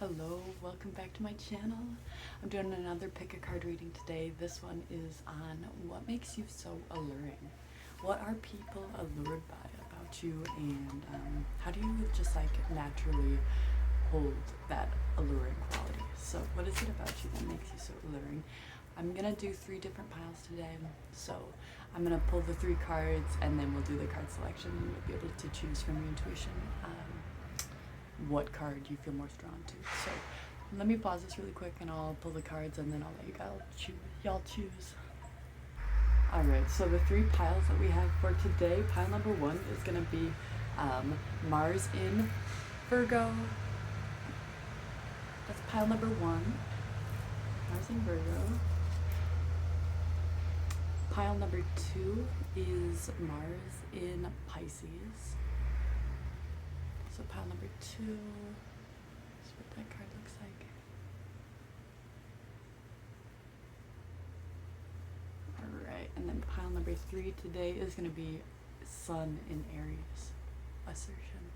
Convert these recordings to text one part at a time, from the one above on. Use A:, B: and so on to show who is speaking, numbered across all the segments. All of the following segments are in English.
A: Hello, welcome back to my channel. I'm doing another pick a card reading today. This one is on what makes you so alluring. What are people allured by about you, and how do you just like naturally hold that alluring quality? So what is it about you that makes you so alluring? I'm gonna do 3 different piles today. So I'm gonna pull the 3 cards and then we'll do the card selection and you'll be able to choose from your intuition what card you feel most drawn to. So let me pause this really quick and I'll pull the cards and then I'll let y'all choose. Alright, so the 3 piles that we have for today, pile number 1 is going to be Mars in Virgo. That's pile number 1. Mars in Virgo. Pile number 2 is Mars in Pisces. So pile number 2 is what that card looks like. Alright, and then pile number 3 today is going to be Sun in Aries, assertion.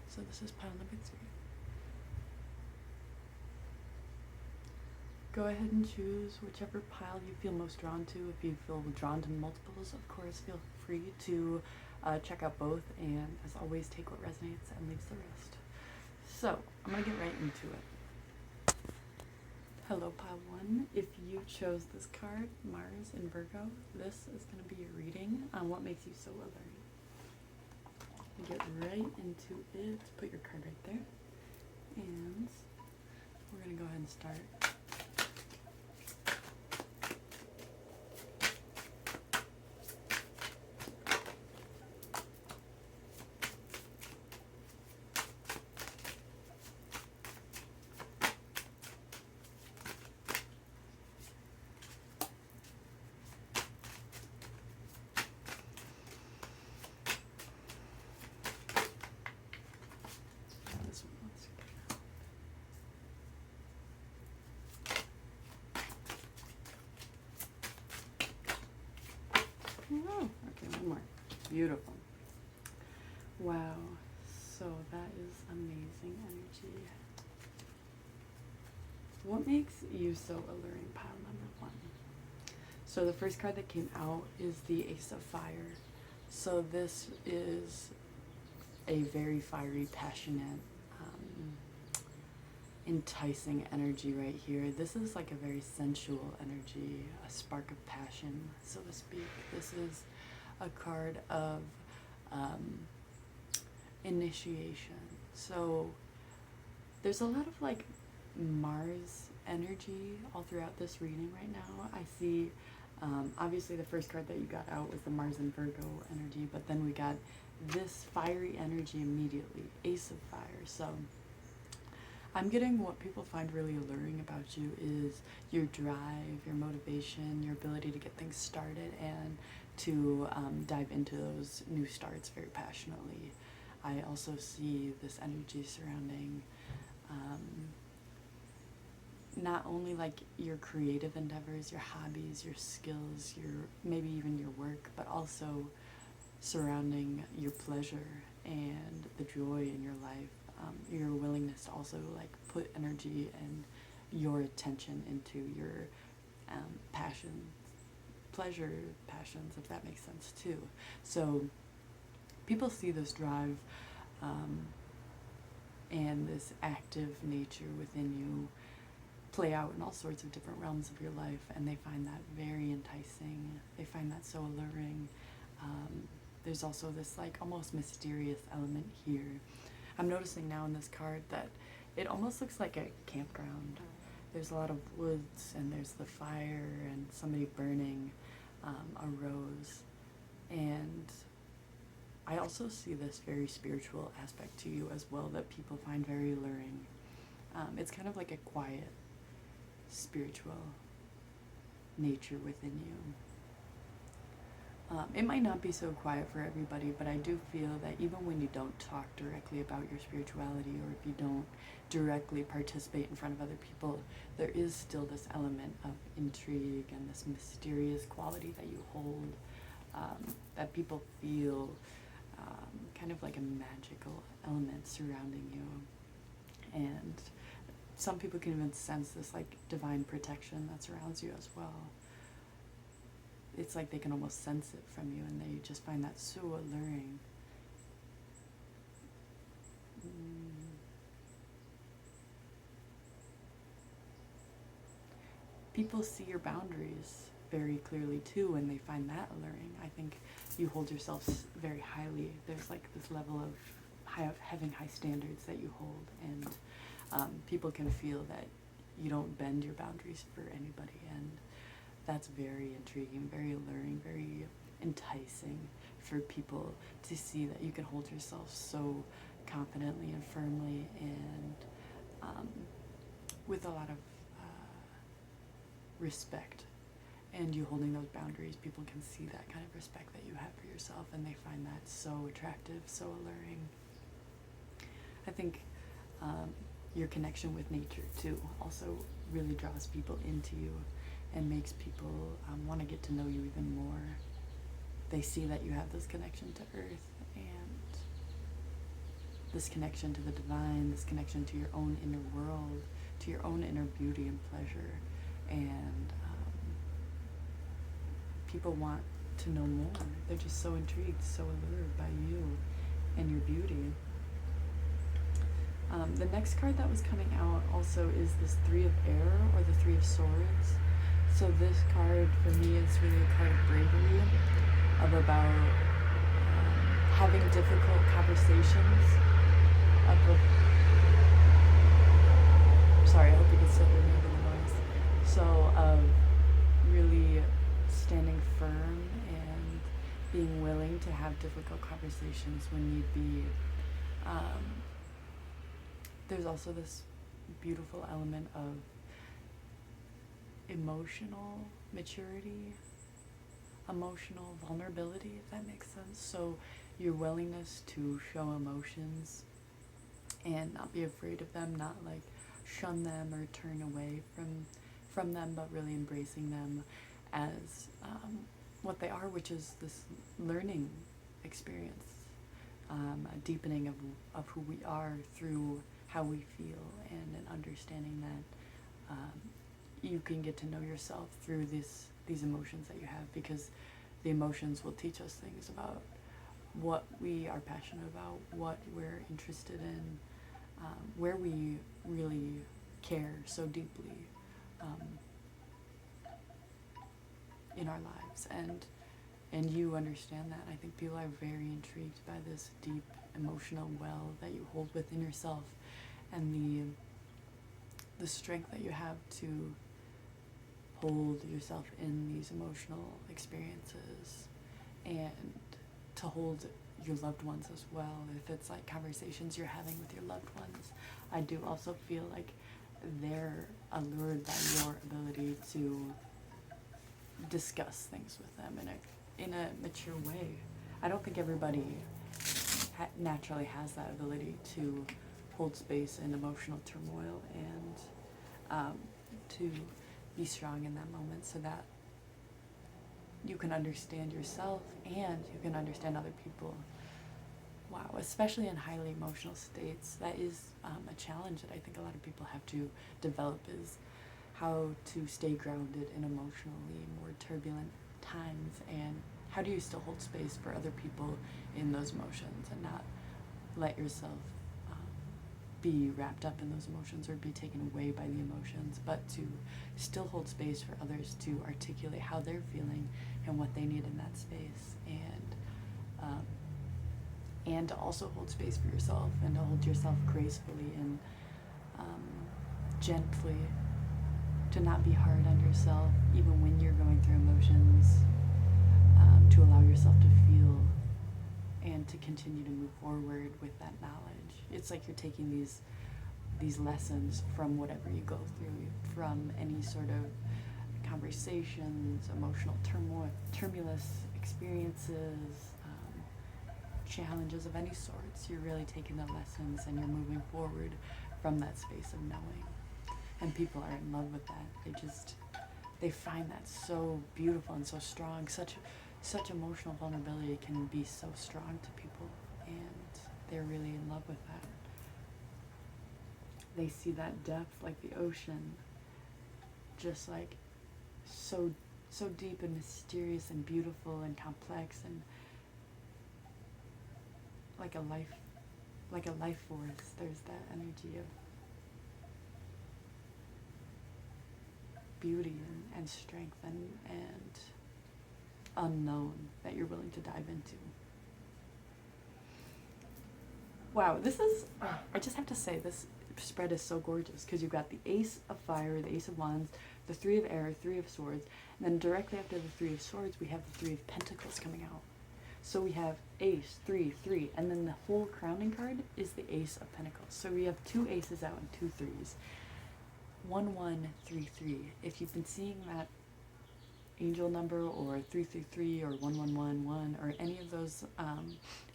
A: So this is pile number 3. Go ahead and choose whichever pile you feel most drawn to. If you feel drawn to multiples, of course, feel free to check out both, and as always, take what resonates and leaves the rest. So I'm gonna get right into it. Hello, pile 1. If you chose this card, Mars in Virgo, this is gonna be your reading on what makes you so alluring. Get right into it. Put your card right there, and we're gonna go ahead and start. Oh, okay, one more. Beautiful. Wow. So that is amazing energy. What makes you so alluring, pile number 1? So the first card that came out is the Ace of Fire. So this is a very fiery, passionate, enticing energy right here. This is like a very sensual energy, a spark of passion, so to speak. This is a card of initiation. So there's a lot of like Mars energy all throughout this reading right now. I see obviously the first card that you got out was the Mars and Virgo energy, but then we got this fiery energy immediately, Ace of Fire. So I'm getting what people find really alluring about you is your drive, your motivation, your ability to get things started and to dive into those new starts very passionately. I also see this energy surrounding not only like your creative endeavors, your hobbies, your skills, your maybe even your work, but also surrounding your pleasure and the joy in your life. Your willingness to also like put energy and your attention into your pleasure passions, if that makes sense too. So people see this drive and this active nature within you play out in all sorts of different realms of your life, and they find that very enticing. They find that so alluring. There's also this like almost mysterious element here. I'm noticing now in this card that it almost looks like a campground. There's a lot of woods and there's the fire and somebody burning a rose. And I also see this very spiritual aspect to you as well that people find very alluring. It's kind of like a quiet, spiritual nature within you. It might not be so quiet for everybody, but I do feel that even when you don't talk directly about your spirituality, or if you don't directly participate in front of other people, there is still this element of intrigue and this mysterious quality that you hold, that people feel kind of like a magical element surrounding you. and some people can even sense this like divine protection that surrounds you as well. It's like they can almost sense it from you, and they just find that so alluring. People see your boundaries very clearly too, and they find that alluring. I think you hold yourself very highly. There's like this level of having high standards that you hold, and people can feel that you don't bend your boundaries for anybody, and that's very intriguing, very alluring, very enticing for people to see that you can hold yourself so confidently and firmly, and with a lot of respect. And you holding those boundaries, people can see that kind of respect that you have for yourself, and they find that so attractive, so alluring. I think your connection with nature too also really draws people into you and makes people want to get to know you even more. They see that you have this connection to earth, and this connection to the divine, this connection to your own inner world, to your own inner beauty and pleasure, and people want to know more. They're just so intrigued, so allured by you and your beauty. The next card that was coming out also is this Three of Air, or the Three of Swords. So this card for me is really a card of bravery, of about having difficult conversations, sorry, I hope you can still hear me over the noise. So of really standing firm and being willing to have difficult conversations when need be. There's also this beautiful element of emotional maturity, emotional vulnerability, if that makes sense. So your willingness to show emotions and not be afraid of them, not like shun them or turn away from them, but really embracing them as what they are, which is this learning experience, a deepening of who we are through how we feel, and an understanding that you can get to know yourself through these emotions that you have, because the emotions will teach us things about what we are passionate about, what we're interested in, where we really care so deeply in our lives, and you understand that. I think people are very intrigued by this deep emotional well that you hold within yourself, and the strength that you have to hold yourself in these emotional experiences, and to hold your loved ones as well. If it's like conversations you're having with your loved ones, I do also feel like they're allured by your ability to discuss things with them in a mature way. I don't think everybody naturally has that ability to hold space in emotional turmoil, and to be strong in that moment, so that you can understand yourself and you can understand other people. Wow, especially in highly emotional states, that is a challenge that I think a lot of people have to develop, is how to stay grounded in emotionally more turbulent times, and how do you still hold space for other people in those emotions and not let yourself be wrapped up in those emotions or be taken away by the emotions, but to still hold space for others to articulate how they're feeling and what they need in that space, and to also hold space for yourself, and to hold yourself gracefully and gently, to not be hard on yourself even when you're going through emotions, to allow yourself to feel and to continue to move forward with that knowledge. It's like you're taking these lessons from whatever you go through, from any sort of conversations, emotional turmoil, tumultuous experiences, challenges of any sorts. You're really taking the lessons and you're moving forward from that space of knowing. And people are in love with that. They find that so beautiful and so strong. Such emotional vulnerability can be so strong to people, and they're really in love with that. they see that depth like the ocean, just like so deep and mysterious and beautiful and complex, and like a life force. There's that energy of beauty and strength and unknown that you're willing to dive into. Wow, this is, I just have to say, this spread is so gorgeous because you've got the Ace of Fire, the Ace of Wands, the Three of Air, Three of Swords, and then directly after the Three of Swords, we have the Three of Pentacles coming out. So we have Ace, 3, 3, and then the whole crowning card is the Ace of Pentacles. So we have 2 aces out and 2 threes. 1, 1, 3, 3. If you've been seeing that angel number, or 333, or 1111, or any of those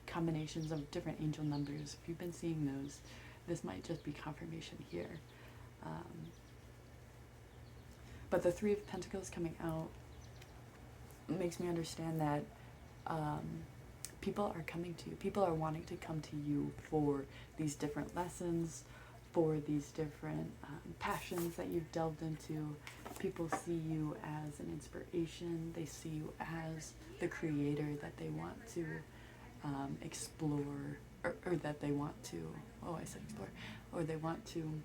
A: combinations of different angel numbers, if you've been seeing those, this might just be confirmation here. But the Three of Pentacles coming out makes me understand that people are coming to you. People are wanting to come to you for these different lessons, for these different passions that you've delved into. People see you as an inspiration. They see you as the creator that they want to explore, or that they want to, oh, I said explore, or they want to,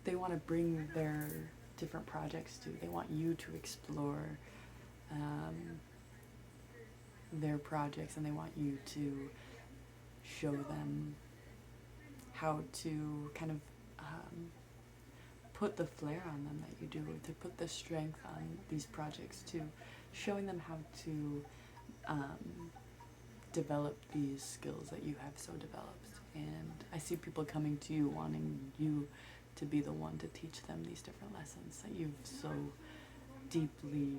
A: they want to bring their different projects to. They want you to explore their projects, and they want you to show them how to kind of put the flair on them that you do, to put the strength on these projects, to showing them how to develop these skills that you have so developed. And I see people coming to you wanting you to be the one to teach them these different lessons that you've so deeply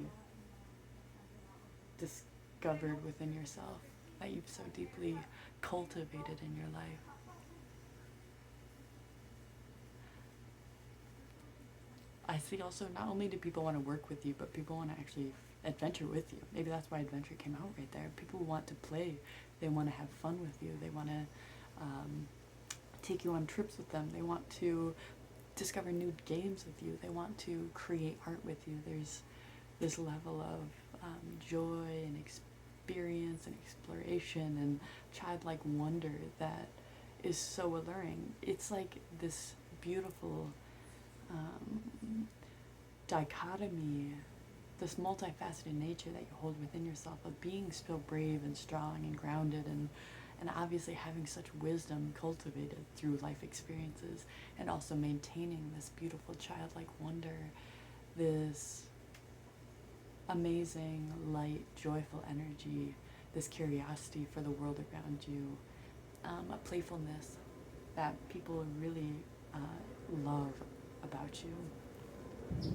A: discovered within yourself, that you've so deeply cultivated in your life. I see also, not only do people want to work with you, but people want to actually adventure with you. Maybe that's why adventure came out right there. People want to play. They want to have fun with you. They want to take you on trips with them. They want to discover new games with you. They want to create art with you. There's this level of joy and experience and exploration and childlike wonder that is so alluring. It's like this beautiful dichotomy, this multifaceted nature that you hold within yourself, of being so brave and strong and grounded, and obviously having such wisdom cultivated through life experiences, and also maintaining this beautiful childlike wonder, this amazing, light, joyful energy, this curiosity for the world around you, a playfulness that people really love about you.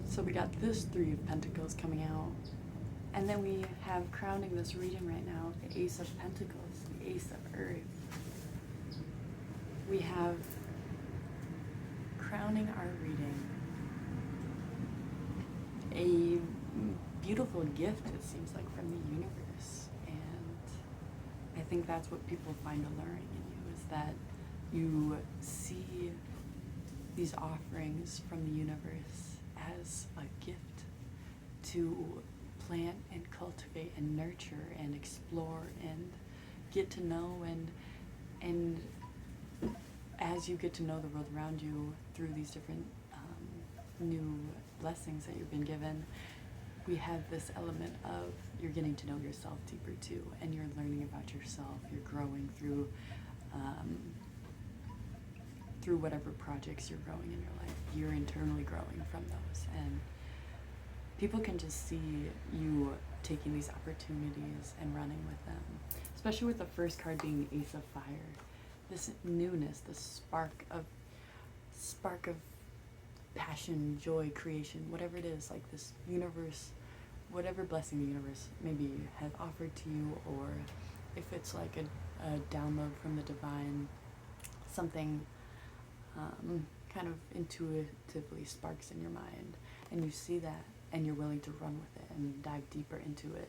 A: So we got this Three of Pentacles coming out, and then we have crowning this reading right now, the Ace of Pentacles, the Ace of Earth. We have crowning our reading a beautiful gift, it seems like, from the universe. And I think that's what people find alluring in you, is that you see these offerings from the universe as a gift to plant and cultivate and nurture and explore and get to know, and as you get to know the world around you through these different new blessings that you've been given, we have this element of you're getting to know yourself deeper too, and you're learning about yourself, you're growing through whatever projects you're growing in your life. You're internally growing from those, and people can just see you taking these opportunities and running with them, especially with the first card being the Ace of Fire. This newness, this spark of passion, joy, creation, whatever it is, like this universe, whatever blessing the universe maybe has offered to you, or if it's like a download from the divine, something kind of intuitively sparks in your mind, and you see that, and you're willing to run with it and dive deeper into it,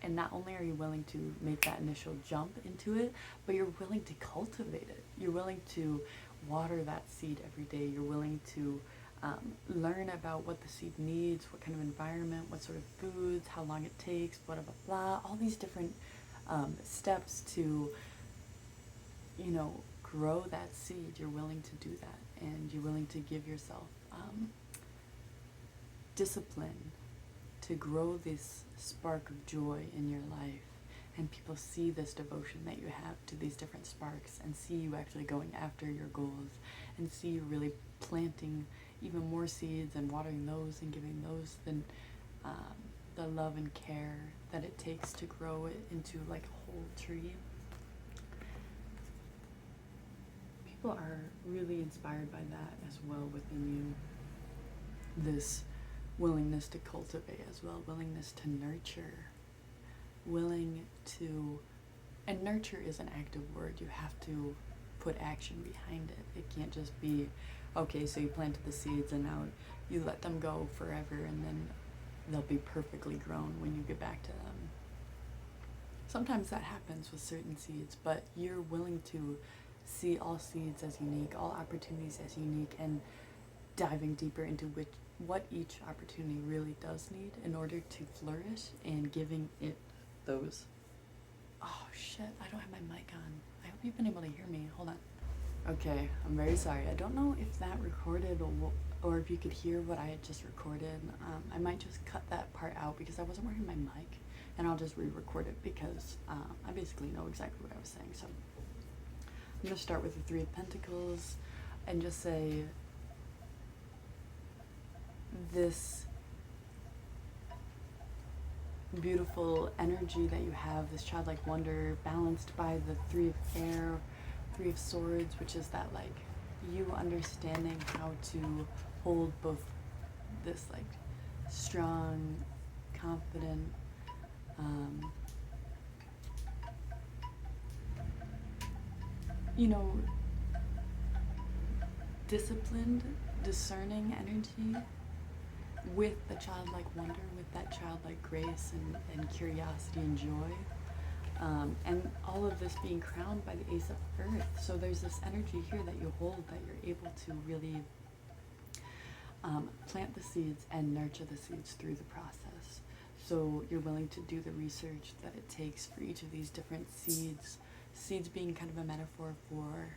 A: And not only are you willing to make that initial jump into it, but you're willing to cultivate it. You're willing to water that seed every day. You're willing to learn about what the seed needs, what kind of environment, what sort of foods, how long it takes, blah, blah, blah, all these different steps to, you know, grow that seed. You're willing to do that, and you're willing to give yourself discipline to grow this spark of joy in your life. And people see this devotion that you have to these different sparks, and see you actually going after your goals, and see you really planting even more seeds and watering those and giving those the love and care that it takes to grow it into like a whole tree. People are really inspired by that as well within you. This willingness to cultivate as well, willingness to nurture, willing to, and nurture is an active word. You have to put action behind it. It can't just be, okay, so you planted the seeds and now you let them go forever and then they'll be perfectly grown when you get back to them. Sometimes that happens with certain seeds, but you're willing to see all seeds as unique, all opportunities as unique, and diving deeper into what each opportunity really does need in order to flourish, and giving it those. Oh shit, I don't have my mic on. I hope you've been able to hear me. Hold on. Okay, I'm very sorry. I don't know if that recorded or if you could hear what I had just recorded. I might just cut that part out because I wasn't wearing my mic, and I'll just re-record it because I basically know exactly what I was saying. So I'm going to start with the Three of Pentacles and just say this beautiful energy that you have, this childlike wonder, balanced by the Three of Air, Three of Swords, which is that like you understanding how to hold both this like strong, confident, you know, disciplined, discerning energy with the childlike wonder, with that childlike grace and curiosity and joy. And all of this being crowned by the Ace of Earth. So there's this energy here that you hold, that you're able to really plant the seeds and nurture the seeds through the process. So you're willing to do the research that it takes for each of these different seeds. Seeds being kind of a metaphor for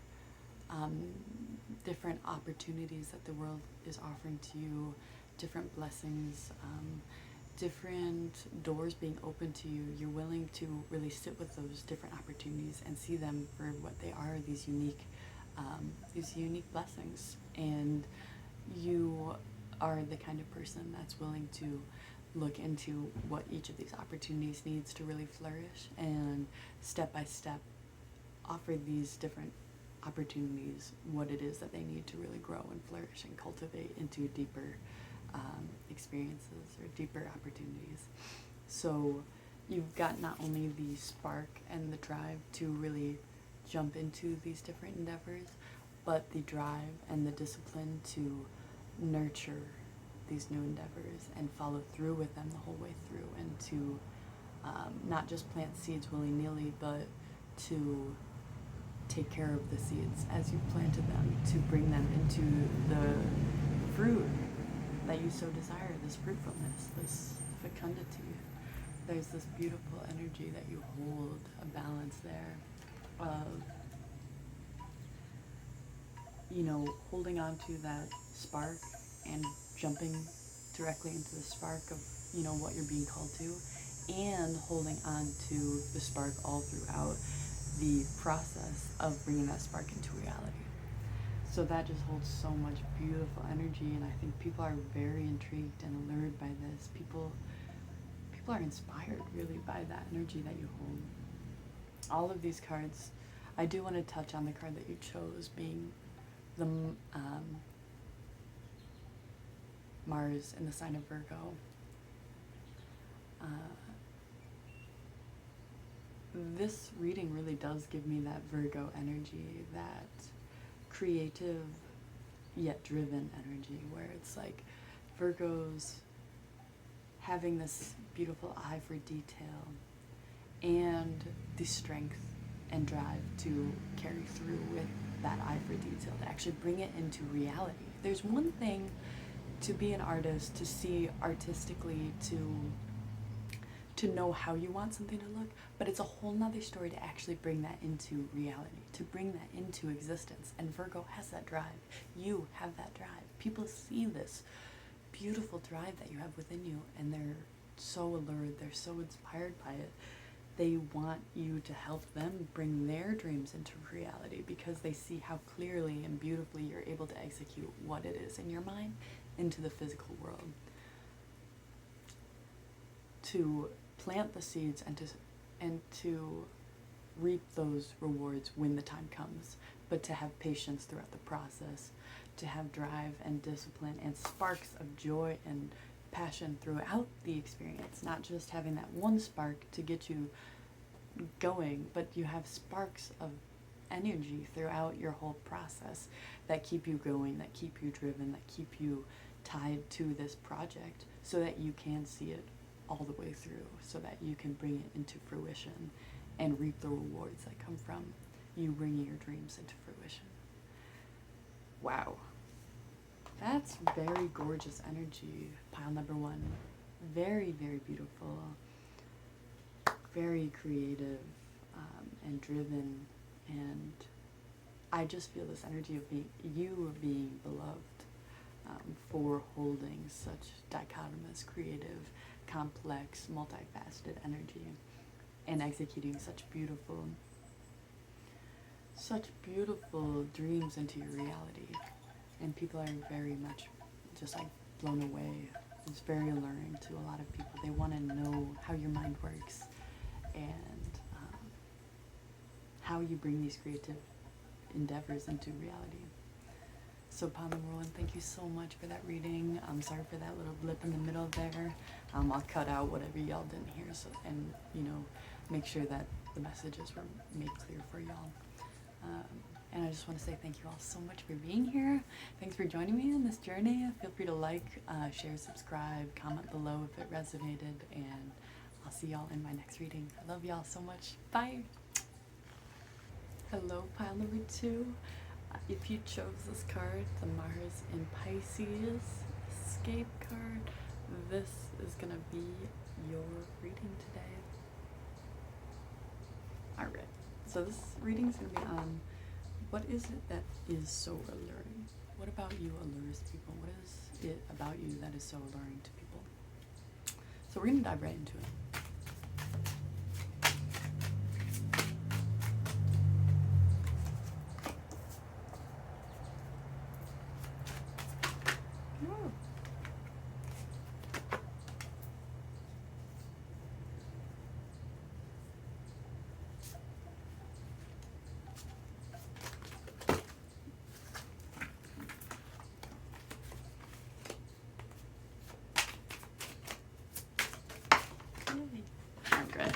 A: different opportunities that the world is offering to you, different blessings, different doors being open to you. You're willing to really sit with those different opportunities and see them for what they are, these unique blessings. And you are the kind of person that's willing to look into what each of these opportunities needs to really flourish, and step by step offer these different opportunities what it is that they need to really grow and flourish and cultivate into deeper experiences or deeper opportunities. So you've got not only the spark and the drive to really jump into these different endeavors, but the drive and the discipline to nurture these new endeavors and follow through with them the whole way through, and to not just plant seeds willy-nilly, but to take care of the seeds as you've planted them, to bring them into the fruit that you so desire, this fruitfulness, this fecundity. There's this beautiful energy that you hold, a balance there of, you know, holding on to that spark and jumping directly into the spark of, you know, what you're being called to, and holding on to the spark all throughout the process of bringing that spark into reality. So that just holds so much beautiful energy, and I think people are very intrigued and allured by this. People are inspired really by that energy that you hold. All of these cards, I do want to touch on the card that you chose, being the Mars in the sign of Virgo. This reading really does give me that Virgo energy, that creative yet driven energy, where it's like Virgos having this beautiful eye for detail, and the strength and drive to carry through with that eye for detail, to actually bring it into reality. There's one thing to be an artist, to see artistically, to know how you want something to look, but it's a whole nother story to actually bring that into reality, to bring that into existence. And Virgo has that drive. You have that drive. People see this beautiful drive that you have within you, and they're so allured, they're so inspired by it. They want you to help them bring their dreams into reality, because they see how clearly and beautifully you're able to execute what it is in your mind into the physical world. To plant the seeds and to reap those rewards when the time comes, but to have patience throughout the process, to have drive and discipline and sparks of joy and passion throughout the experience, not just having that one spark to get you going, but you have sparks of energy throughout your whole process that keep you going, that keep you driven, that keep you tied to this project, so that you can see it all the way through, so that you can bring it into fruition and reap the rewards that come from you bringing your dreams into fruition. Wow. That's very gorgeous energy, pile number one. Very, very beautiful, very creative, and driven, and I just feel this energy of being beloved for holding such dichotomous, creative, complex, multifaceted energy and executing such beautiful dreams into your reality. And people are very much just like blown away. It's very alluring to a lot of people. They want to know how your mind works and how you bring these creative endeavors into reality. So pile number one, thank you so much for that reading. I'm sorry for that little blip in the middle there. I'll cut out whatever y'all didn't hear, and make sure that the messages were made clear for y'all. And I just want to say thank you all so much for being here. Thanks for joining me on this journey. Feel free to like, share, subscribe, comment below if it resonated, and I'll see y'all in my next reading. I love y'all so much. Bye. Hello, pile number two. If you chose this card, the Mars in Pisces escape card, this is going to be your reading today. Alright, so this reading is going to be on what is it that is so alluring? What about you allures people? What is it about you that is so alluring to people? So we're going to dive right into it. Okay.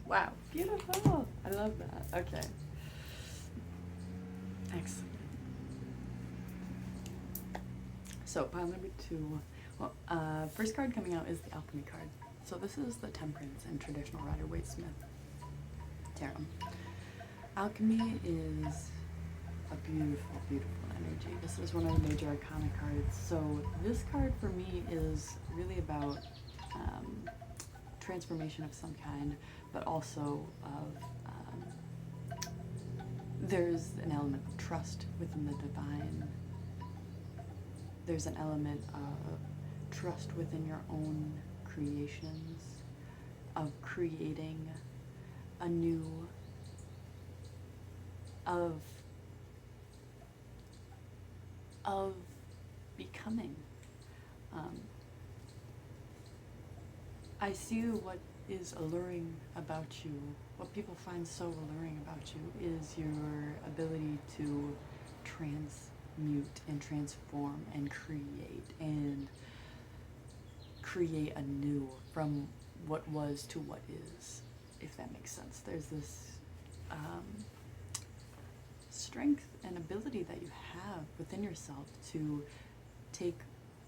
A: Wow, beautiful. I love that. Okay. Excellent. So pile number two. Well, first card coming out is the Alchemy card. So this is the Temperance and traditional Rider-Waite-Smith tarot. Alchemy is a beautiful, beautiful energy. This is one of the major arcana cards. So this card for me is really about transformation of some kind, but also of there's an element of trust within the divine. There's an element of trust within your own creations, of creating a new, of becoming. I see what is alluring about you, what people find so alluring about you is your ability to transmute and transform and create anew from what was to what is, if that makes sense. There's this strength and ability that you have within yourself to take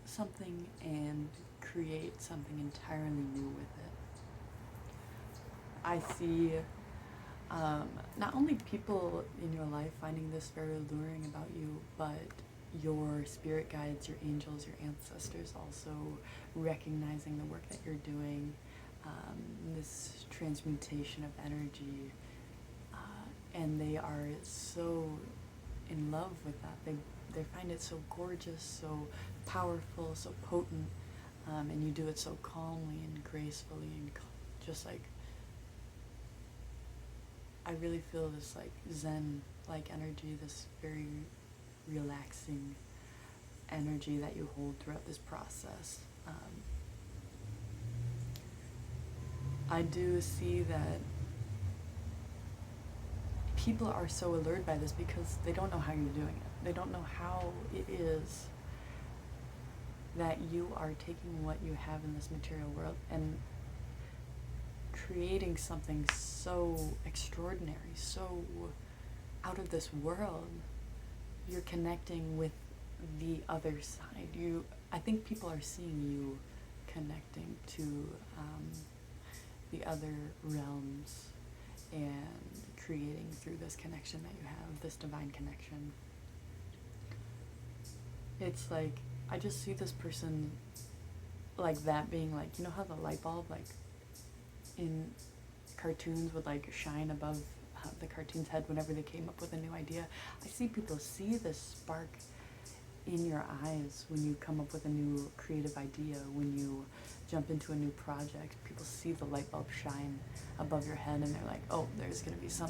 A: something and create something entirely new with it. I see not only people in your life finding this very alluring about you, but your spirit guides, your angels, your ancestors also recognizing the work that you're doing, this transmutation of energy, and they are so in love with that. They find it so gorgeous, so powerful, so potent, and you do it so calmly and gracefully and just like, I really feel this like Zen-like energy, this very relaxing energy that you hold throughout this process. I do see that people are so allured by this because they don't know how you're doing it. They don't know how it is that you are taking what you have in this material world and creating something so extraordinary, so out of this world. You're connecting with the other side. I think people are seeing you connecting to the other realms and creating through this connection that you have, this divine connection. It's like, I just see this person like that being like, you know how the light bulb like in cartoons would like shine above the cartoon's head whenever they came up with a new idea. I see people see this spark in your eyes when you come up with a new creative idea, when you jump into a new project. People see the light bulb shine above your head and they're like, oh, there's going to be some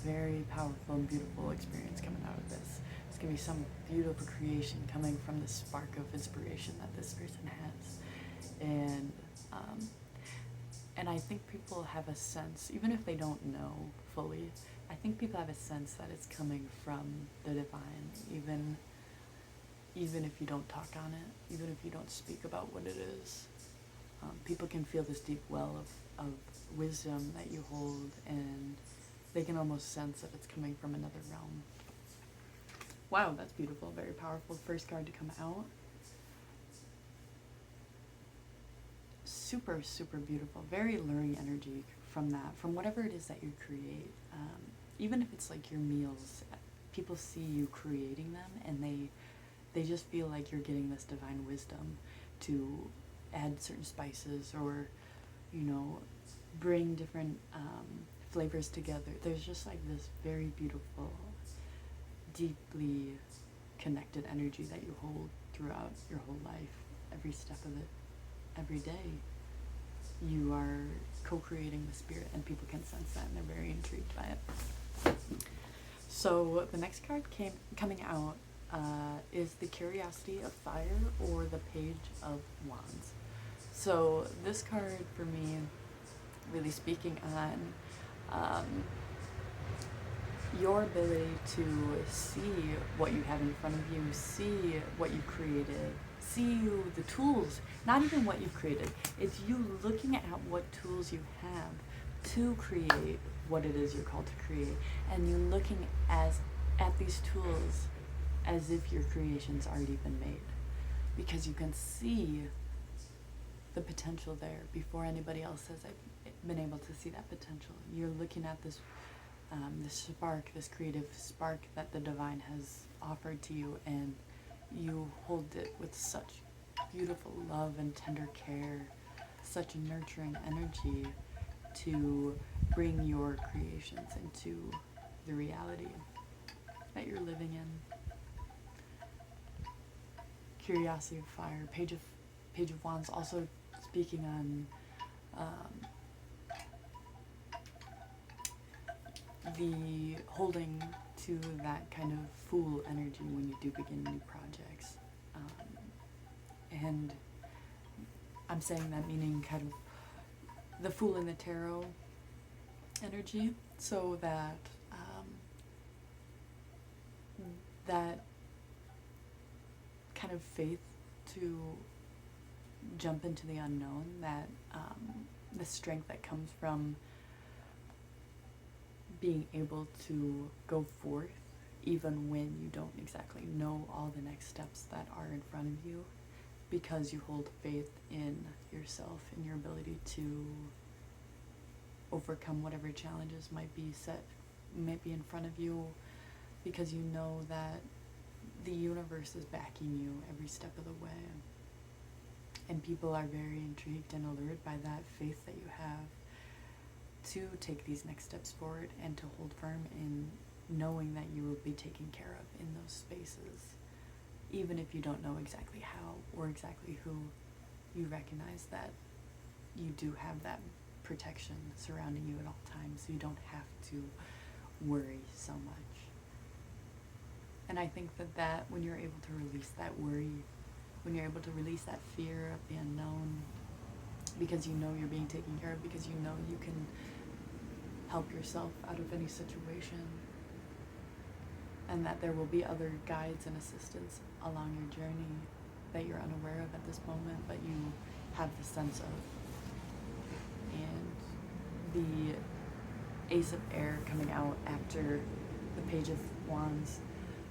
A: very powerful and beautiful experience coming out of this. There's going to be some beautiful creation coming from the spark of inspiration that this person has. And I think people have a sense, even if they don't know fully, I think people have a sense that it's coming from the divine, even if you don't talk on it, even if you don't speak about what it is. People can feel this deep well of wisdom that you hold, and they can almost sense that it's coming from another realm. Wow, that's beautiful, very powerful. First card to come out. Super, super beautiful, very alluring energy from that, from whatever it is that you create. Even if it's like your meals, people see you creating them and they just feel like you're getting this divine wisdom to add certain spices or, you know, bring different flavors together. There's just like this very beautiful, deeply connected energy that you hold throughout your whole life, every step of it, every day. You are co-creating the spirit, and people can sense that, and they're very intrigued by it. So the next card coming out is the Curiosity of Fire, or the Page of Wands. So this card for me, really speaking on your ability to see what you have in front of you, see what you created, see the tools, not even what you've created. It's you looking at what tools you have to create what it is you're called to create, and you looking at these tools as if your creation's already been made, because you can see the potential there before anybody else has been able to see that potential. You're looking at this spark, this creative spark that the divine has offered to you, and you hold it with such beautiful love and tender care, such nurturing energy to bring your creations into the reality that you're living in. Curiosity of Fire, Page of Wands, also speaking on the holding to that kind of fool energy when you do begin new projects. And I'm saying that meaning kind of the Fool in the Tarot energy, so that that kind of faith to jump into the unknown, that the strength that comes from being able to go forth even when you don't exactly know all the next steps that are in front of you, because you hold faith in yourself and your ability to overcome whatever challenges might be in front of you, because you know that the universe is backing you every step of the way. And people are very intrigued and allured by that faith that you have to take these next steps forward and to hold firm in knowing that you will be taken care of in those spaces. Even if you don't know exactly how or exactly who, you recognize that you do have that protection surrounding you at all times, so you don't have to worry so much. And I think that when you're able to release that worry, when you're able to release that fear of the unknown, because you know you're being taken care of, because you know you can help yourself out of any situation, and that there will be other guides and assistants along your journey that you're unaware of at this moment, but you have the sense of. And the Ace of Air coming out after the Page of Wands.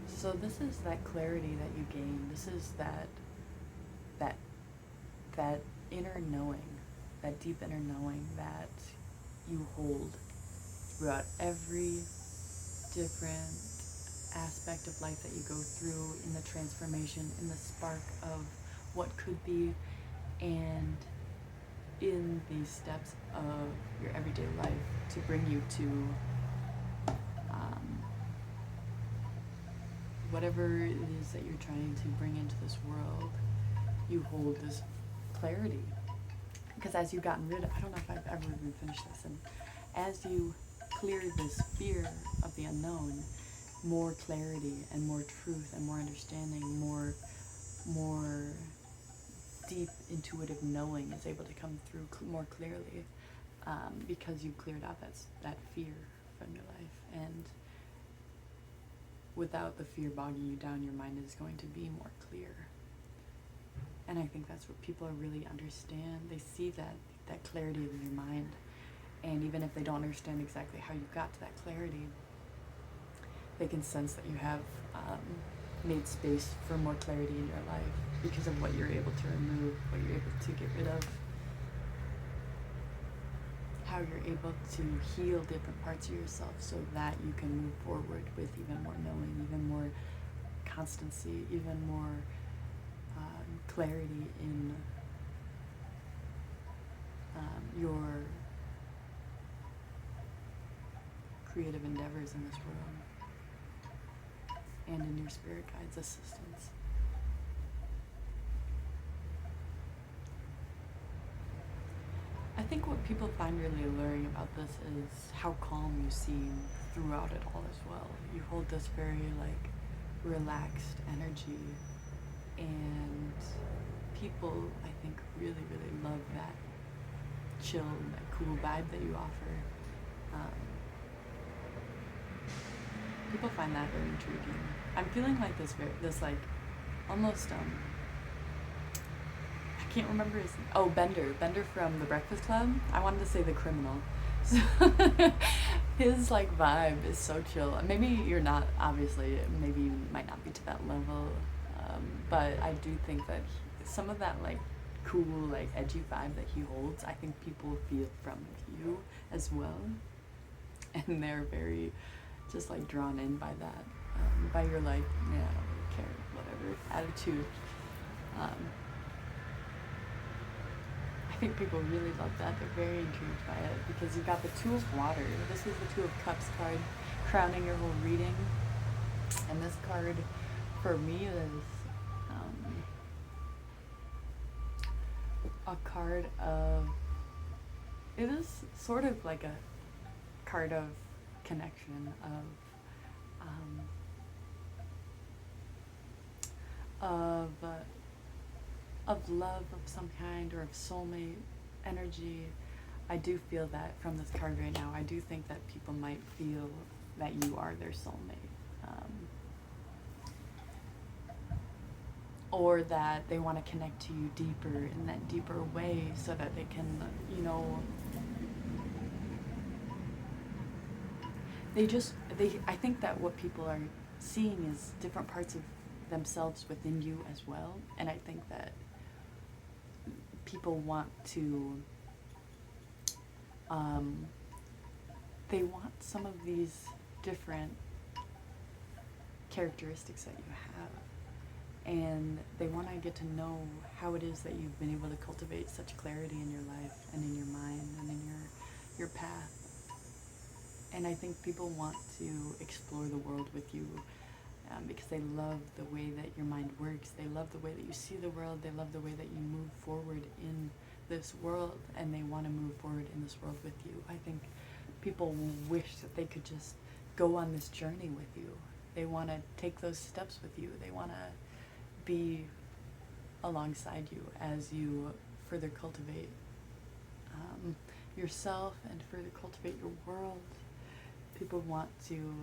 A: So this is that clarity that you gain. This is that inner knowing, that deep inner knowing that you hold throughout every different aspect of life that you go through, in the transformation, in the spark of what could be, and in these steps of your everyday life to bring you to whatever it is that you're trying to bring into this world. You hold this clarity, because as you've gotten rid of, I don't know if I've ever even finished this, and as you clear this fear of the unknown, more clarity and more truth and more understanding, more deep intuitive knowing is able to come through more clearly, because you've cleared out that fear from your life. And without the fear bogging you down, your mind is going to be more clear. And I think that's what people really understand. They see that clarity in your mind. And even if they don't understand exactly how you got to that clarity, they can sense that you have made space for more clarity in your life because of what you're able to remove, what you're able to get rid of, how you're able to heal different parts of yourself so that you can move forward with even more knowing, even more constancy, even more clarity in your creative endeavors in this world, and in your spirit guides' assistance. I think what people find really alluring about this is how calm you seem throughout it all as well. You hold this very relaxed energy, and people, I think, really, really love that chill, that cool vibe that you offer. People find that very intriguing. I'm feeling like this almost I can't remember his name. Oh, Bender from The Breakfast Club. I wanted to say the criminal. So his vibe is so chill. Maybe you're not, obviously, maybe you might not be to that level, but I do think that some of that cool, edgy vibe that he holds, I think people feel from you as well, and they're very just drawn in by that, by your I don't really care, whatever attitude. I think people really love that. They're very intrigued by it because you've got the Two of Water. This is the Two of Cups card crowning your whole reading, and this card for me is a card of, it is sort of like a card of connection, of love of some kind, or of soulmate energy. I do feel that from this card right now. I do think that people might feel that you are their soulmate, or that they want to connect to you deeper, in that deeper way, so that they can, I think that what people are seeing is different parts of themselves within you as well. And I think that people want to they want some of these different characteristics that you have, and they want to get to know how it is that you've been able to cultivate such clarity in your life and in your mind and in your path. And I think people want to explore the world with you because they love the way that your mind works. They love the way that you see the world. They love the way that you move forward in this world, and they want to move forward in this world with you. I think people wish that they could just go on this journey with you. They want to take those steps with you. They want to be alongside you as you further cultivate yourself and further cultivate your world. People want to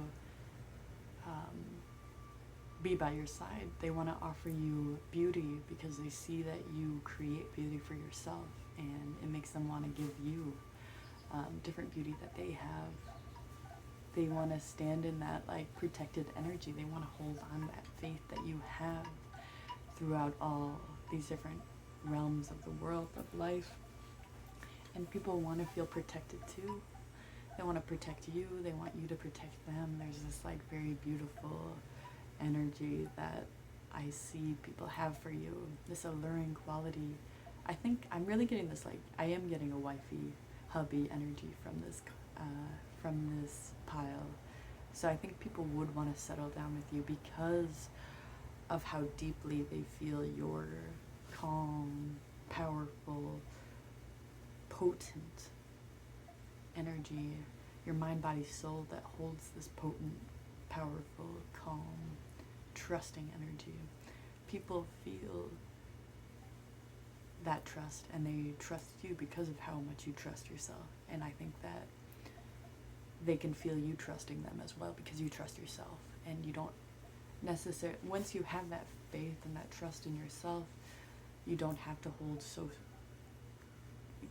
A: be by your side. They want to offer you beauty because they see that you create beauty for yourself, and it makes them want to give you different beauty that they have. They want to stand in that like protected energy. They want to hold on that faith that you have throughout all these different realms of the world of life. And people want to feel protected too. They want to protect you. They want you to protect them. There's this like very beautiful energy that I see people have for you. This alluring quality. I think I'm really getting this like I am getting a wifey, hubby energy from this pile. So I think people would want to settle down with you because of how deeply they feel your calm, powerful, potent energy, your mind, body, soul that holds this potent, powerful, calm, trusting energy. People feel that trust, and they trust you because of how much you trust yourself. And I think that they can feel you trusting them as well because you trust yourself, and you don't necessarily, once you have that faith and that trust in yourself, you don't have to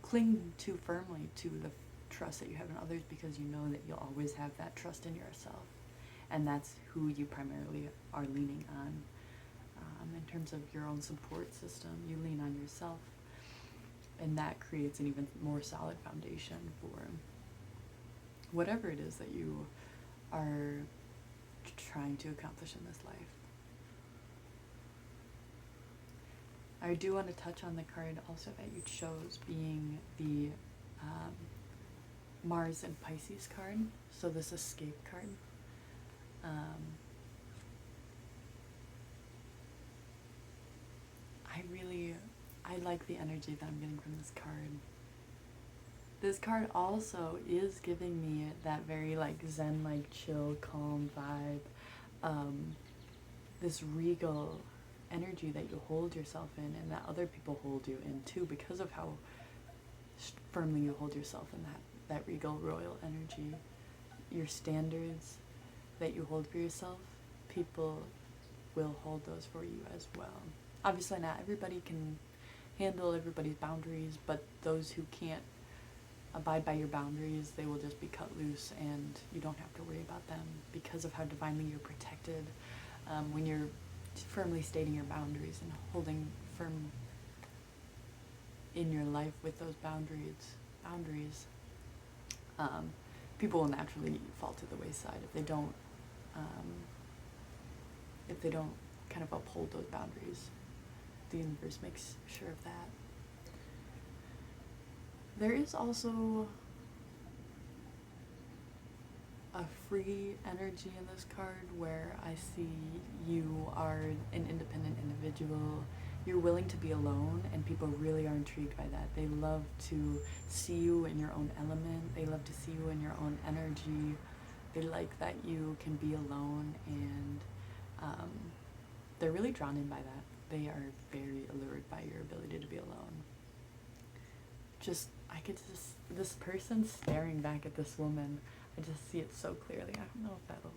A: cling too firmly to the trust that you have in others, because you know that you'll always have that trust in yourself, and that's who you primarily are leaning on. In terms of your own support system, you lean on yourself, and that creates an even more solid foundation for whatever it is that you are trying to accomplish in this life. I do want to touch on the card also that you chose, being the Mars and Pisces card, so this escape card. I like the energy that I'm getting from this card. This card also is giving me that very like zen, like chill, calm vibe, this regal energy that you hold yourself in, and that other people hold you in too, because of how firmly you hold yourself in that regal royal energy. Your standards that you hold for yourself, people will hold those for you as well. Obviously not everybody can handle everybody's boundaries, but those who can't abide by your boundaries, they will just be cut loose, and you don't have to worry about them because of how divinely you're protected. When you're firmly stating your boundaries and holding firm in your life with those boundaries, people will naturally fall to the wayside if they don't kind of uphold those boundaries. The universe makes sure of that. There is also a free energy in this card where I see you are an independent individual. You're willing to be alone, and people really are intrigued by that. They love to see you in your own element. They love to see you in your own energy. They like that you can be alone, and they're really drawn in by that. They are very allured by your ability to be alone. This person staring back at this woman, I just see it so clearly. I don't know if that'll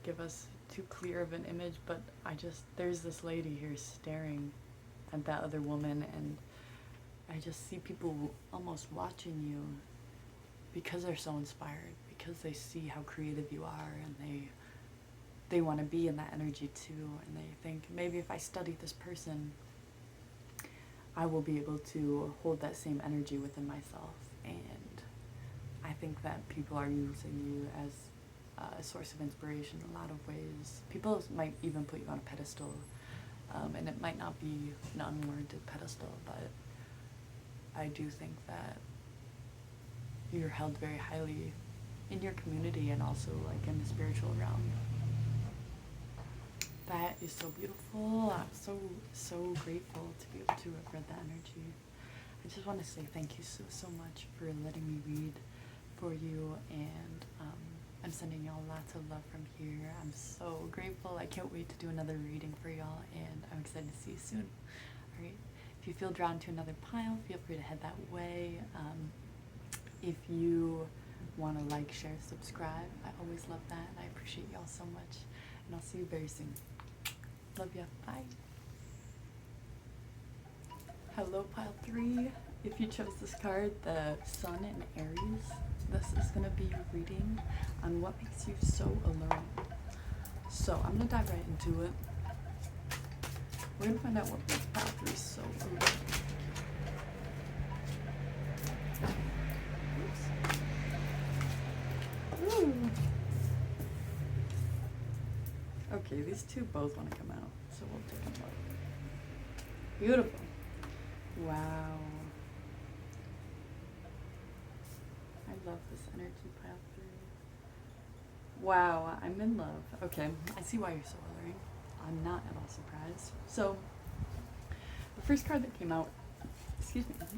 A: give us too clear of an image, but there's this lady here staring at that other woman, and I just see people almost watching you because they're so inspired, because they see how creative you are, and they want to be in that energy too, and they think, maybe if I study this person, I will be able to hold that same energy within myself. And I think that people are using you as a source of inspiration in a lot of ways. People might even put you on a pedestal, and it might not be an unwarranted pedestal, but I do think that you're held very highly in your community and also like in the spiritual realm. That is so beautiful. I'm so grateful to be able to have read that energy. I just want to say thank you so much for letting me read for you, and I'm sending y'all lots of love from here. I'm so grateful. I can't wait to do another reading for y'all, and I'm excited to see you soon. Alright, if you feel drawn to another pile, feel free to head that way. If you want to like, share, subscribe, I always love that, and I appreciate y'all so much, and I'll see you very soon. Love ya. Bye. Hello, pile 3. If you chose this card, the Sun in Aries, this is going to be your reading on what makes you so alluring. So I'm going to dive right into it. We're going to find out what makes pile 3 so alluring. Oops. Ooh. Okay, these two both want to come out, so we'll take them both. Beautiful. Wow. I love this energy, pile 3. Wow, I'm in love. Okay, I see why you're so alluring. I'm not at all surprised. So, the first card that came out,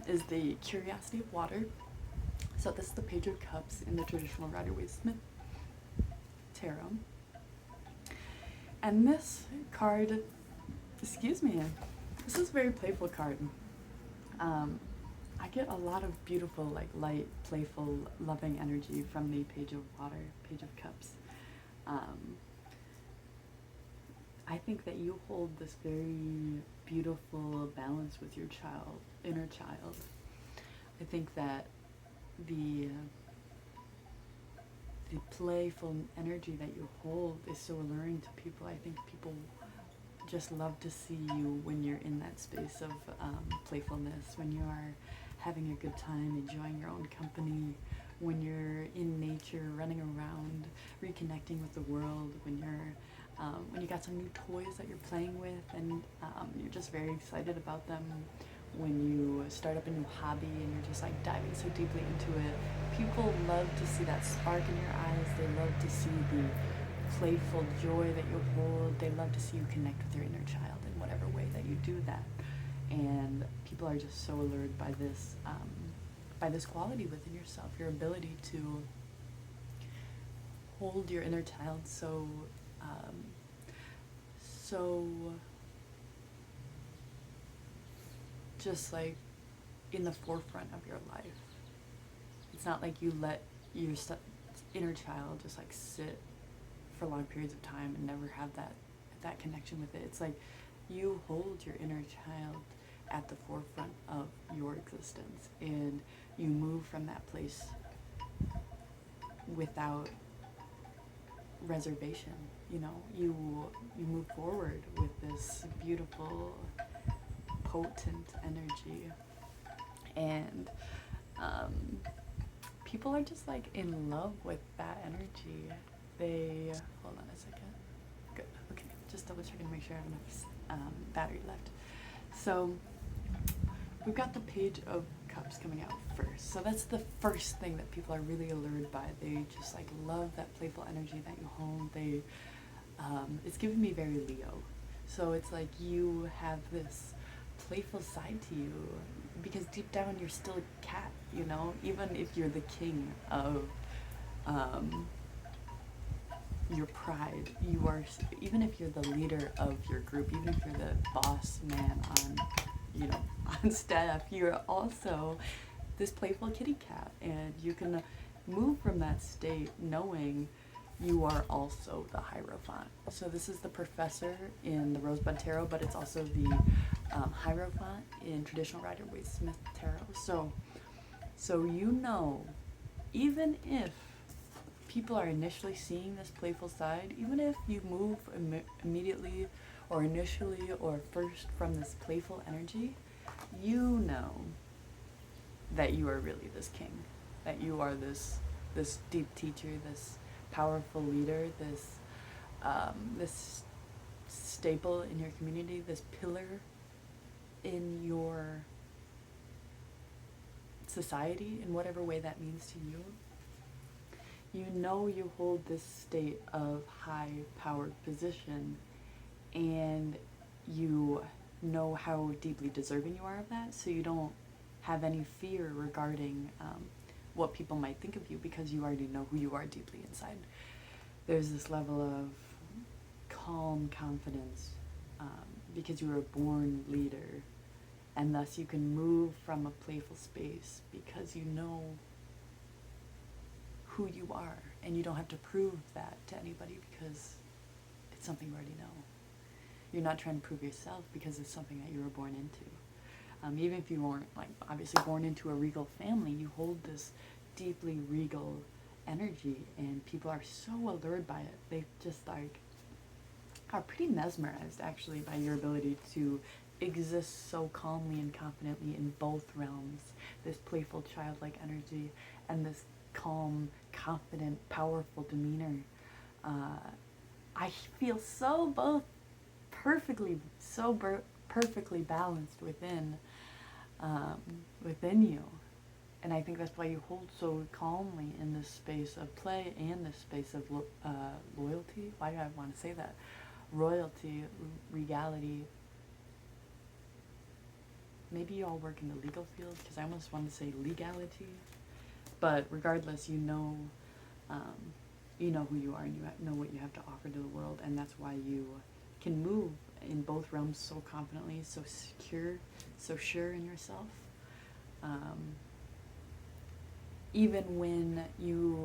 A: is the Curiosity of Water. So this is the Page of Cups in the traditional Rider-Waite-Smith tarot. And this card, this is a very playful card. I get a lot of beautiful, like light, playful, loving energy from the Page of Water, Page of Cups. I think that you hold this very beautiful balance with your inner child. I think that the playful energy that you hold is so alluring to people. I think people just love to see you when you're in that space of playfulness, when you are having a good time, enjoying your own company, when you're in nature, running around, reconnecting with the world, when you got some new toys that you're playing with, and you're just very excited about them, when you start up a new hobby and you're just like diving so deeply into it. People love to see that spark in your eyes. They love to see the playful joy that you hold. They love to see you connect with your inner child in whatever way that you do that. And people are just so allured by this quality within yourself, your ability to hold your inner child so just like in the forefront of your life. It's not like you let your inner child just like sit for long periods of time and never have that connection with it. It's like you hold your inner child at the forefront of your existence, and you move from that place without reservation. You move forward with this beautiful, potent energy, and people are just like in love with that energy. They hold on a second. Good. Okay, just double checking to make sure I have enough battery left. So we've got the Page of Cups coming out first. So that's the first thing that people are really allured by. They just like love that playful energy that you hold. It's giving me very Leo. So it's like you have this playful side to you, because deep down you're still a cat, even if you're the king of your pride. You are, even if you're the leader of your group, even if you're the boss man on staff, you're also this playful kitty cat, and you can move from that state knowing you are also the Hierophant. So this is the Professor in the Rosebud Tarot, but it's also the Hierophant in traditional Rider-Waite-Smith Tarot. So even if people are initially seeing this playful side, even if you move immediately or initially or first from this playful energy, you know that you are really this king, that you are this deep teacher, this powerful leader, this staple in your community, this pillar in your society, in whatever way that means to you. You know you hold this state of high powered position, and you know how deeply deserving you are of that, so you don't have any fear regarding what people might think of you, because you already know who you are deeply inside. There's this level of calm confidence because you were a born leader, and thus you can move from a playful space because you know who you are, and you don't have to prove that to anybody because it's something you already know. You're not trying to prove yourself because it's something that you were born into. Even if you weren't, like, obviously born into a regal family, you hold this deeply regal energy, and people are so allured by it. They just, like, are pretty mesmerized, actually, by your ability to exist so calmly and confidently in both realms. This playful, childlike energy and this calm, confident, powerful demeanor. I feel so both perfectly balanced within you, and I think that's why you hold so calmly in this space of play and this space of loyalty. Why do I want to say that? Royalty, regality. Maybe you all work in the legal field, because I almost want to say legality, but regardless, you know who you are, and you know what you have to offer to the world, and that's why you can move in both realms so confidently, so secure, so sure in yourself. Even when you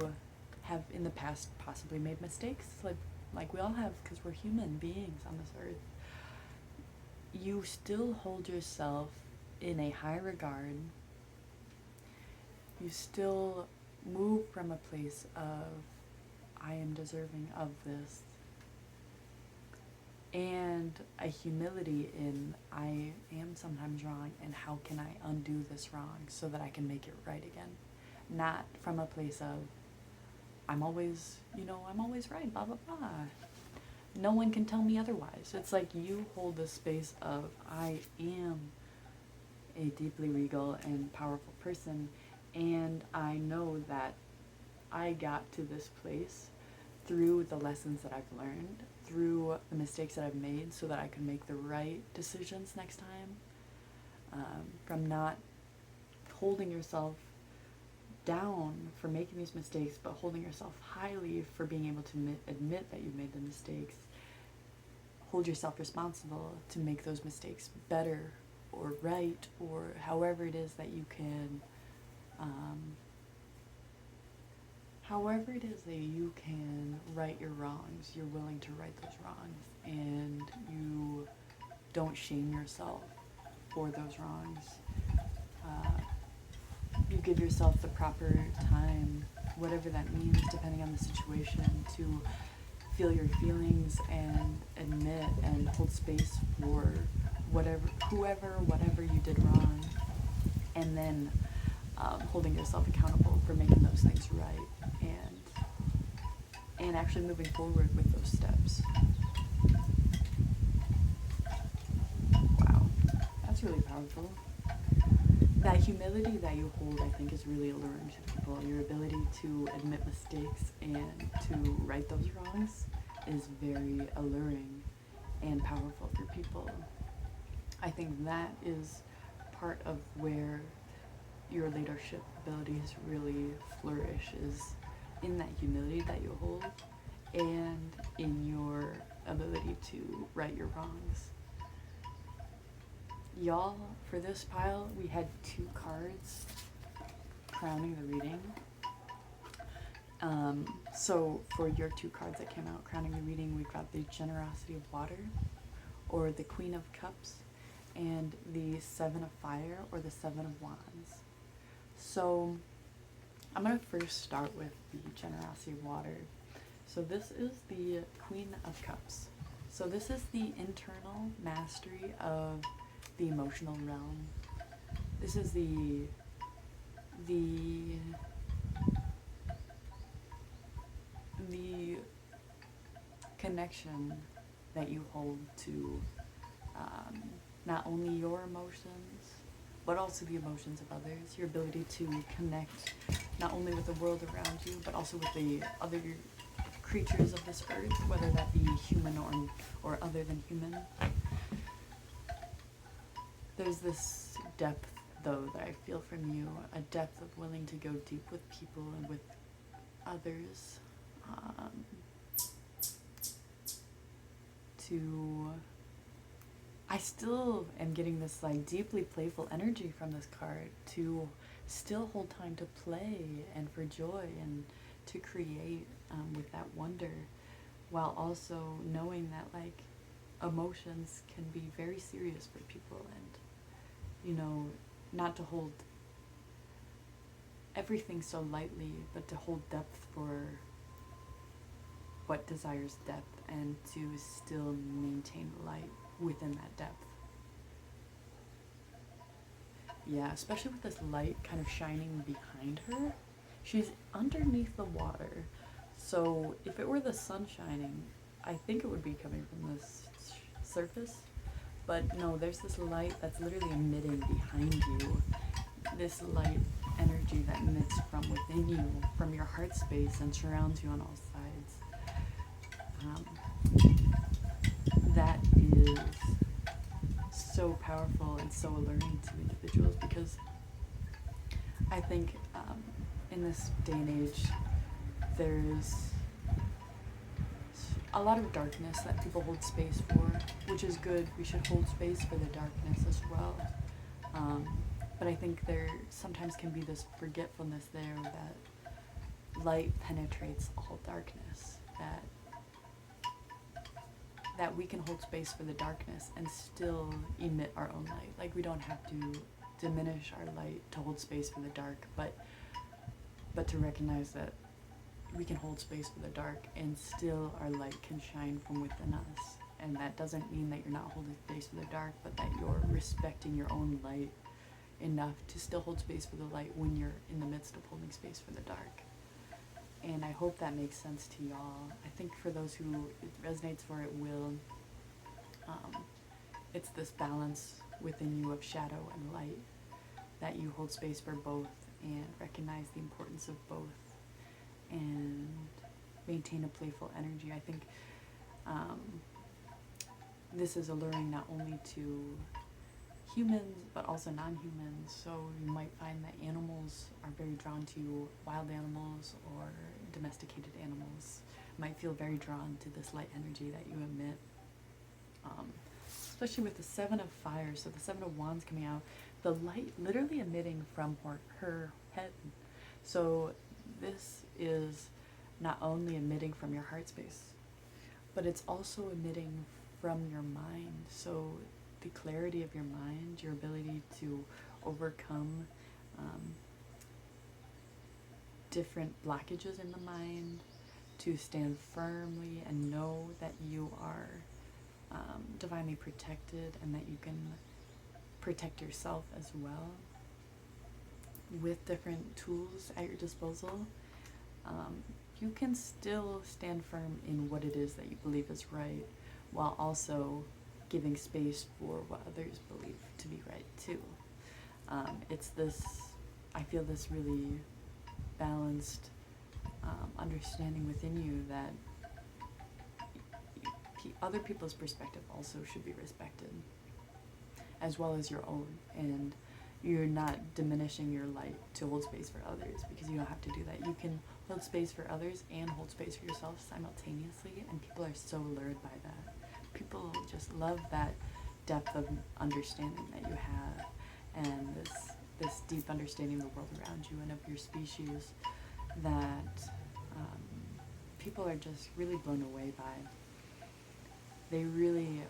A: have in the past possibly made mistakes, like we all have, because we're human beings on this earth, you still hold yourself in a high regard. You still move from a place of, I am deserving of this, and a humility in, I am sometimes wrong, and how can I undo this wrong so that I can make it right again? Not from a place of, I'm always right, blah, blah, blah. No one can tell me otherwise. It's like you hold this space of, I am a deeply regal and powerful person, and I know that I got to this place through the lessons that I've learned, through the mistakes that I've made, so that I can make the right decisions next time. From not holding yourself down for making these mistakes, but holding yourself highly for being able to admit that you've made the mistakes. Hold yourself responsible to make those mistakes better or right, or however it is that you can right your wrongs. You're willing to right those wrongs, and you don't shame yourself for those wrongs. You give yourself the proper time, whatever that means, depending on the situation, to feel your feelings and admit and hold space for whatever you did wrong, and then holding yourself accountable for making those things right, and actually moving forward with those steps. Wow, that's really powerful. That humility that you hold, I think, is really alluring to people. Your ability to admit mistakes and to right those wrongs is very alluring and powerful for people. I think that is part of where your leadership abilities really flourish, is in that humility that you hold and in your ability to right your wrongs. Y'all, for this pile, we had 2 cards crowning the reading. So for your 2 cards that came out crowning the reading, we've got the Generosity of Water, or the Queen of Cups, and the 7 of Fire, or the 7 of Wands. So I'm going to first start with the Generosity of Water. So this is the Queen of Cups. So this is the internal mastery of the emotional realm, This is the the connection that you hold to not only your emotions, but also the emotions of others, your ability to connect not only with the world around you, but also with the other creatures of this earth, whether that be human or other than human. There's this depth, though, that I feel from you, a depth of willing to go deep with people and with others, I still am getting this like deeply playful energy from this card, to still hold time to play and for joy and to create with that wonder, while also knowing that like emotions can be very serious for people, and not to hold everything so lightly, but to hold depth for what desires depth, and to still maintain light within that depth. Yeah, especially with this light kind of shining behind her. She's underneath the water, so if it were the sun shining, I think it would be coming from this surface. But no, there's this light that's literally emitting behind you. This light energy that emits from within you, from your heart space, and surrounds you on all sides. That is so powerful and so alluring to individuals, because I think in this day and age, there's a lot of darkness that people hold space for, which is good. We should hold space for the darkness as well. But I think there sometimes can be this forgetfulness there that light penetrates all darkness, that we can hold space for the darkness and still emit our own light. Like, we don't have to diminish our light to hold space for the dark, but to recognize that we can hold space for the dark and still our light can shine from within us. And that doesn't mean that you're not holding space for the dark, but that you're respecting your own light enough to still hold space for the light when you're in the midst of holding space for the dark. And I hope that makes sense to y'all. I think for those who it resonates for, it will. It's this balance within you of shadow and light, that you hold space for both and recognize the importance of both and maintain a playful energy. I think this is alluring not only to humans but also non-humans. So you might find that animals are very drawn to wild animals, or domesticated animals might feel very drawn to this light energy that you emit, especially with the Seven of Fire. So the Seven of Wands coming out, the light literally emitting from her head. So this is not only emitting from your heart space, but it's also emitting from your mind. So the clarity of your mind, your ability to overcome different blockages in the mind, to stand firmly and know that you are divinely protected, and that you can protect yourself as well with different tools at your disposal. You can still stand firm in what it is that you believe is right, while also giving space for what others believe to be right too. It's this, I feel this really balanced understanding within you that other people's perspective also should be respected, as well as your own. And you're not diminishing your light to hold space for others, because you don't have to do that. You can hold space for others and hold space for yourself simultaneously, and people are so lured by that. People just love that depth of understanding that you have, and this deep understanding of the world around you and of your species, that people are just really blown away by. They really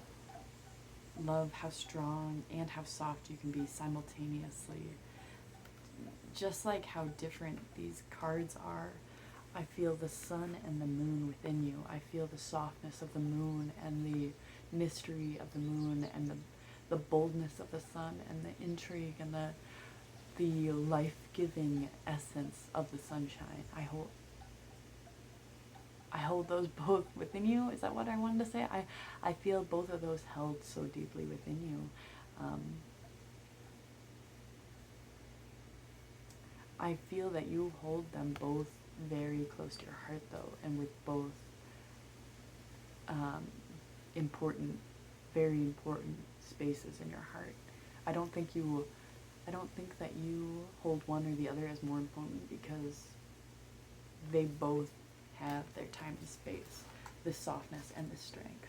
A: love how strong and how soft you can be simultaneously. Just like how different these cards are, I feel the sun and the moon within you. I feel the softness of the moon and the mystery of the moon, and the boldness of the sun, and the intrigue and the the life-giving essence of the sunshine. I hold those both within you. Is that what I wanted to say? I feel both of those held so deeply within you. I feel that you hold them both very close to your heart, though, and with both important, very important spaces in your heart. I don't think that you hold one or the other as more important, because they both have their time and space, the softness and the strength,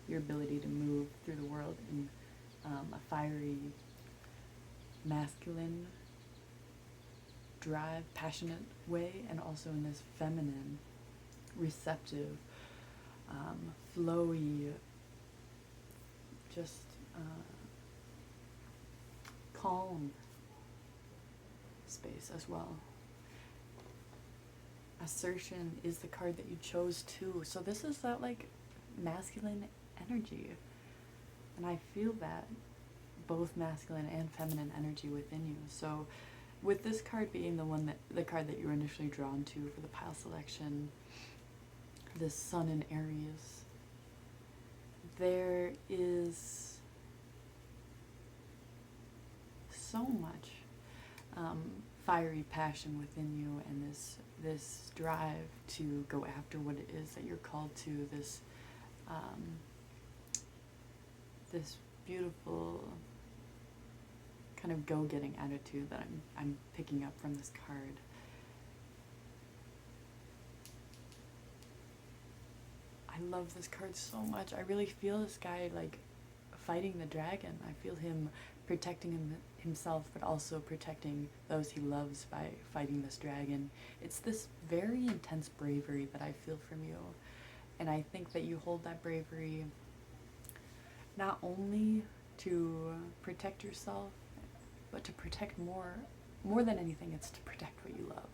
A: your ability to move through the world in a fiery, masculine, drive, passionate way, and also in this feminine, receptive, flowy, just calm space as well. Assertion is the card that you chose too. So this is that like masculine energy. And I feel that both masculine and feminine energy within you. So with this card being the card that you were initially drawn to for the pile selection, the sun in Aries, there is so much fiery passion within you, and this drive to go after what it is that you're called to, this this beautiful kind of go-getting attitude that I'm picking up from this card. I love this card so much. I really feel this guy like fighting the dragon. I feel him protecting himself, but also protecting those he loves by fighting this dragon. It's this very intense bravery that I feel from you. And I think that you hold that bravery not only to protect yourself, but to protect more than anything. It's to protect what you love,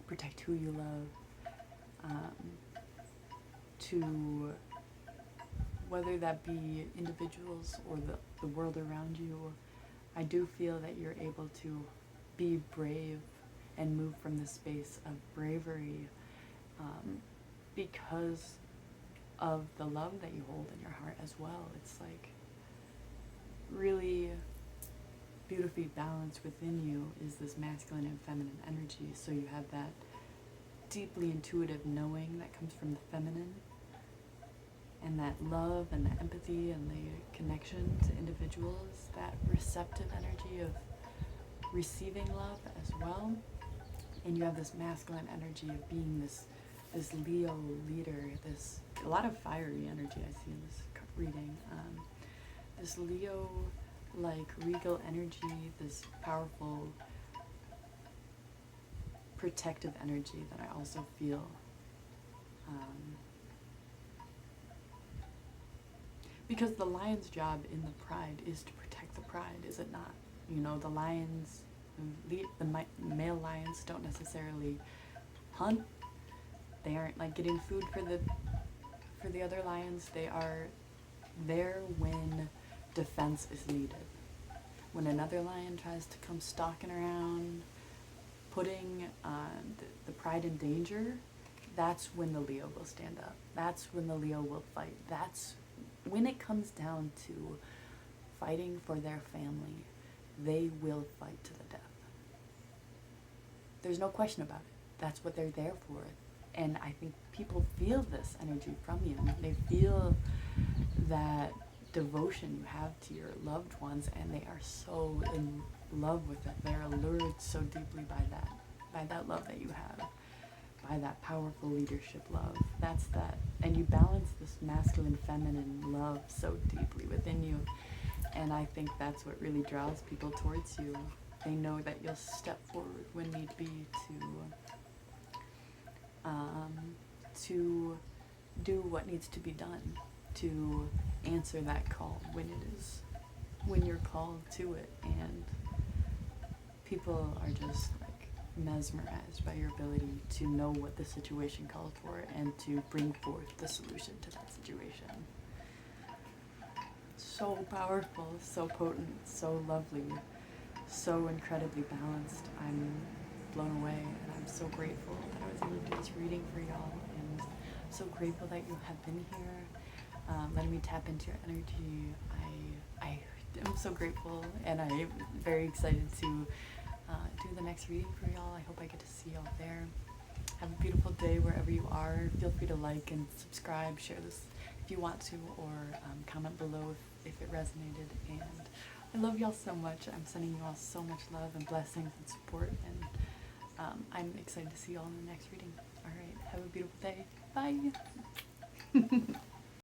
A: protect who you love, to whether that be individuals or the world around you. I do feel that you're able to be brave and move from the space of bravery because of the love that you hold in your heart as well. It's like really beautifully balanced within you is this masculine and feminine energy. So you have that deeply intuitive knowing that comes from the feminine, and that love and the empathy and the connection to individuals, that receptive energy of receiving love as well. And you have this masculine energy of being this Leo leader, a lot of fiery energy I see in this reading. This Leo like regal energy, this powerful protective energy that I also feel. Because the lion's job in the pride is to protect the pride, is it not? You know, the lions, the male lions don't necessarily hunt. They aren't like getting food for the other lions. They are there when defense is needed. When another lion tries to come stalking around, putting the pride in danger, that's when the Leo will stand up. That's when the Leo will fight. That's when it comes down to fighting for their family, they will fight to the death. There's no question about it. That's what they're there for. And I think people feel this energy from you. They feel that devotion you have to your loved ones, and they are so in love with it. They're allured so deeply by that love that you have, by that powerful leadership love. That's that. And you balance this masculine, feminine love so deeply within you. And I think that's what really draws people towards you. They know that you'll step forward when need be to do what needs to be done, to answer that call when you're called to it. And people are just like mesmerized by your ability to know what the situation calls for and to bring forth the solution to that situation. So powerful, so potent, so lovely, so incredibly balanced. I'm blown away, and I'm so grateful that I was able to do this reading for y'all, and so grateful that you have been here, letting me tap into your energy. I am so grateful, and I'm very excited to do the next reading for y'all. I hope I get to see y'all there. Have a beautiful day wherever you are. Feel free to like and subscribe, share this if you want to, or comment below if it resonated. And I love y'all so much. I'm sending you all so much love and blessings and support, and I'm excited to see y'all in the next reading. All right, have a beautiful day. Bye.